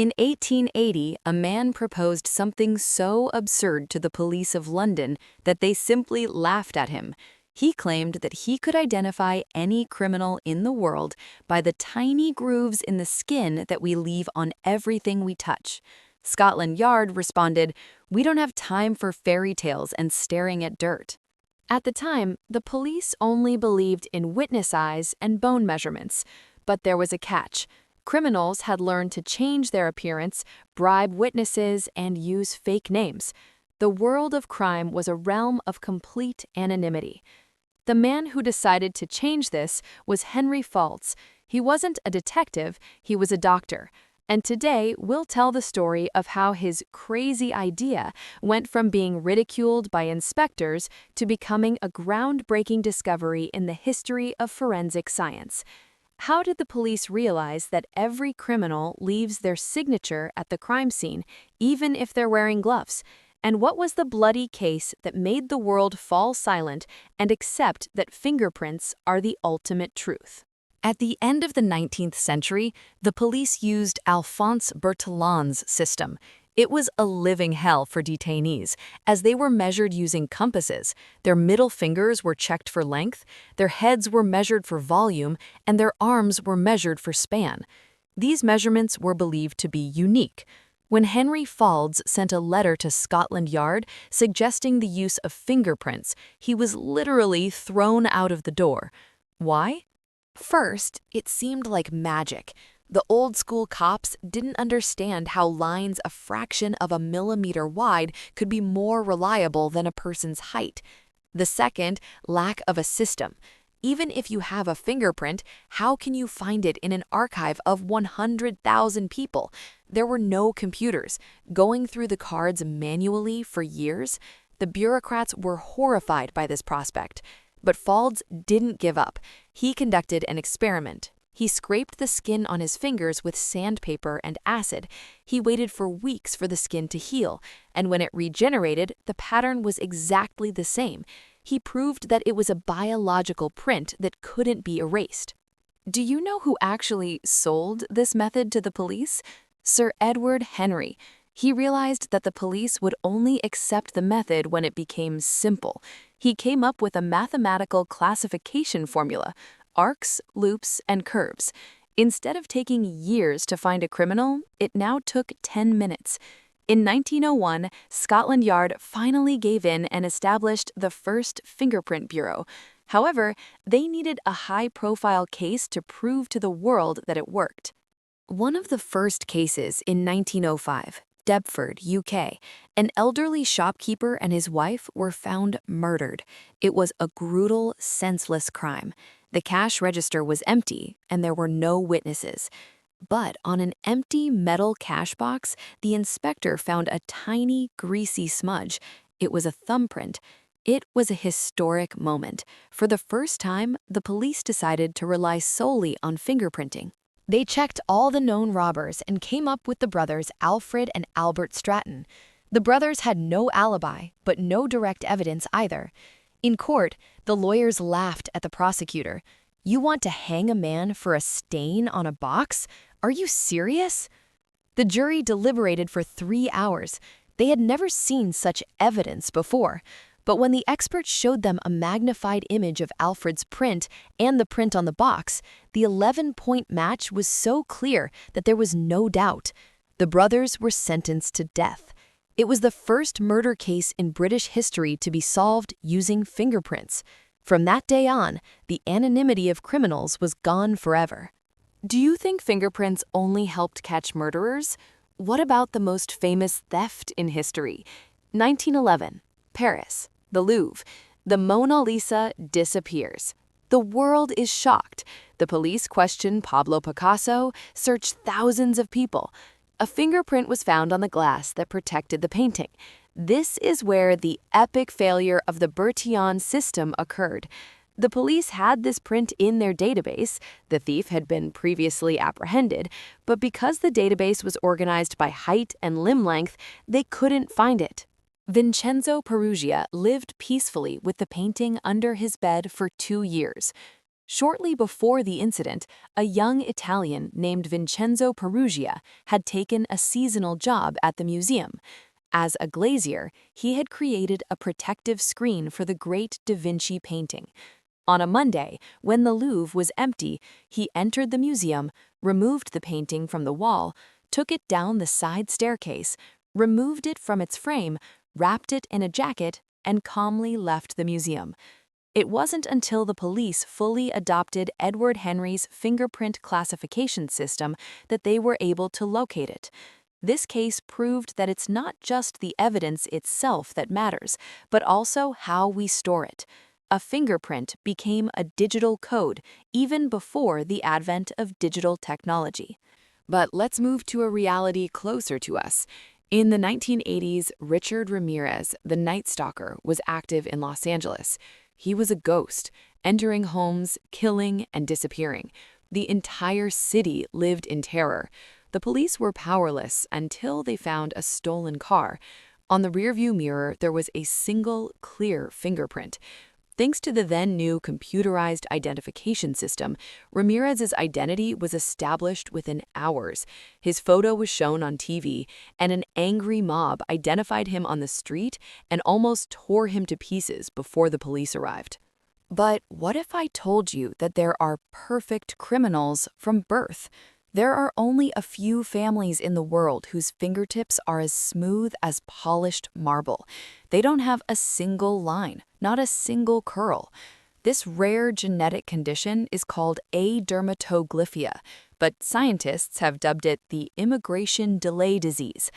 In 1880, a man proposed something so absurd to the police of London that they simply laughed at him. He claimed that he could identify any criminal in the world by the tiny grooves in the skin that we leave on everything we touch. Scotland Yard responded, "We don't have time for fairy tales and staring at dirt." At the time, the police only believed in witness eyes and bone measurements. But there was a catch. Criminals had learned to change their appearance, bribe witnesses, and use fake names. The world of crime was a realm of complete anonymity. The man who decided to change this was Henry Faulds. He wasn't a detective, he was a doctor. And today, we'll tell the story of how his crazy idea went from being ridiculed by inspectors to becoming a groundbreaking discovery in the history of forensic science. How did the police realize that every criminal leaves their signature at the crime scene, even if they're wearing gloves? And what was the bloody case that made the world fall silent and accept that fingerprints are the ultimate truth? At the end of the 19th century, the police used Alphonse Bertillon's system. It was a living hell for detainees, as they were measured using compasses. Their middle fingers were checked for length, their heads were measured for volume, and their arms were measured for span. These measurements were believed to be unique. When Henry Faulds sent a letter to Scotland Yard suggesting the use of fingerprints, he was literally thrown out of the door. Why? First, it seemed like magic. The old-school cops didn't understand how lines a fraction of a millimeter wide could be more reliable than a person's height. The second, lack of a system. Even if you have a fingerprint, how can you find it in an archive of 100,000 people? There were no computers. Going through the cards manually for years? The bureaucrats were horrified by this prospect. But Faulds didn't give up. He conducted an experiment. He scraped the skin on his fingers with sandpaper and acid. He waited for weeks for the skin to heal, and when it regenerated, the pattern was exactly the same. He proved that it was a biological print that couldn't be erased. Do you know who actually sold this method to the police? Sir Edward Henry. He realized that the police would only accept the method when it became simple. He came up with a mathematical classification formula: arcs, loops, and curves. Instead of taking years to find a criminal, it now took 10 minutes. In 1901, Scotland Yard finally gave in and established the first fingerprint bureau. However, they needed a high-profile case to prove to the world that it worked. One of the first cases in 1905, Deptford, UK, an elderly shopkeeper and his wife were found murdered. It was a brutal, senseless crime. The cash register was empty, and there were no witnesses. But on an empty metal cash box, the inspector found a tiny, greasy smudge. It was a thumbprint. It was a historic moment. For the first time, the police decided to rely solely on fingerprinting. They checked all the known robbers and came up with the brothers Alfred and Albert Stratton. The brothers had no alibi, but no direct evidence either. In court, the lawyers laughed at the prosecutor. "You want to hang a man for a stain on a box? Are you serious?" The jury deliberated for 3 hours. They had never seen such evidence before. But when the experts showed them a magnified image of Alfred's print and the print on the box, the 11-point match was so clear that there was no doubt. The brothers were sentenced to death. It was the first murder case in British history to be solved using fingerprints. From that day on, the anonymity of criminals was gone forever. Do you think fingerprints only helped catch murderers? What about the most famous theft in history? 1911, Paris. The Louvre. The Mona Lisa disappears. The world is shocked. The police question Pablo Picasso, search thousands of people. A fingerprint was found on the glass that protected the painting. This is where the epic failure of the Bertillon system occurred. The police had this print in their database. The thief had been previously apprehended, but because the database was organized by height and limb length, they couldn't find it. Vincenzo Peruggia lived peacefully with the painting under his bed for 2 years. Shortly before the incident, a young Italian named Vincenzo Perugia had taken a seasonal job at the museum. As a glazier, he had created a protective screen for the great Da Vinci painting. On a Monday, when the Louvre was empty, he entered the museum, removed the painting from the wall, took it down the side staircase, removed it from its frame, wrapped it in a jacket, and calmly left the museum. It wasn't until the police fully adopted Edward Henry's fingerprint classification system that they were able to locate it. This case proved that it's not just the evidence itself that matters, but also how we store it. A fingerprint became a digital code even before the advent of digital technology. But let's move to a reality closer to us. In the 1980s, Richard Ramirez, the Night Stalker, was active in Los Angeles. He was a ghost, entering homes, killing, and disappearing. The entire city lived in terror. The police were powerless until they found a stolen car. On the rearview mirror, there was a single, clear fingerprint. Thanks to the then-new computerized identification system, Ramirez's identity was established within hours. His photo was shown on TV, and an angry mob identified him on the street and almost tore him to pieces before the police arrived. But what if I told you that there are perfect criminals from birth? There are only a few families in the world whose fingertips are as smooth as polished marble. They don't have a single line, not a single curl. This rare genetic condition is called adermatoglyphia, but scientists have dubbed it the immigration delay disease.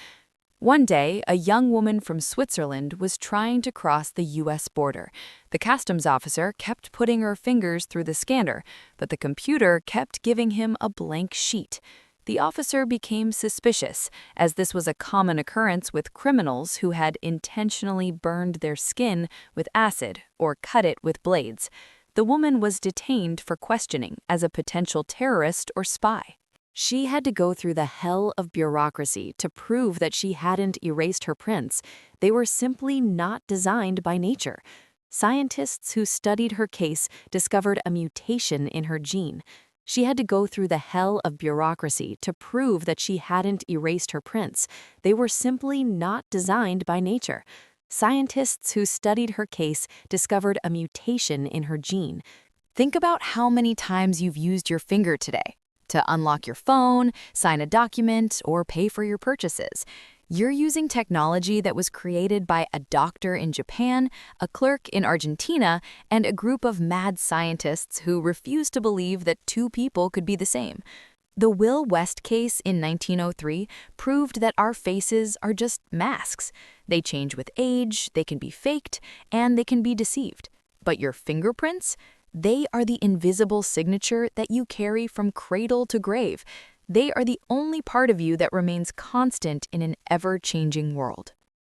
One day, a young woman from Switzerland was trying to cross the U.S. border. The customs officer kept putting her fingers through the scanner, but the computer kept giving him a blank sheet. The officer became suspicious, as this was a common occurrence with criminals who had intentionally burned their skin with acid or cut it with blades. The woman was detained for questioning as a potential terrorist or spy. She had to go through the hell of bureaucracy to prove that she hadn't erased her prints. They were simply not designed by nature. Scientists who studied her case discovered a mutation in her gene. She had to go through the hell of bureaucracy to prove that she hadn't erased her prints. They were simply not designed by nature. Scientists who studied her case discovered a mutation in her gene. Think about how many times you've used your finger today to unlock your phone, sign a document, or pay for your purchases. You're using technology that was created by a doctor in Japan, a clerk in Argentina, and a group of mad scientists who refused to believe that two people could be the same. The Will West case in 1903 proved that our faces are just masks. They change with age, they can be faked, and they can be deceived. But your fingerprints? They are the invisible signature that you carry from cradle to grave. They are the only part of you that remains constant in an ever-changing world.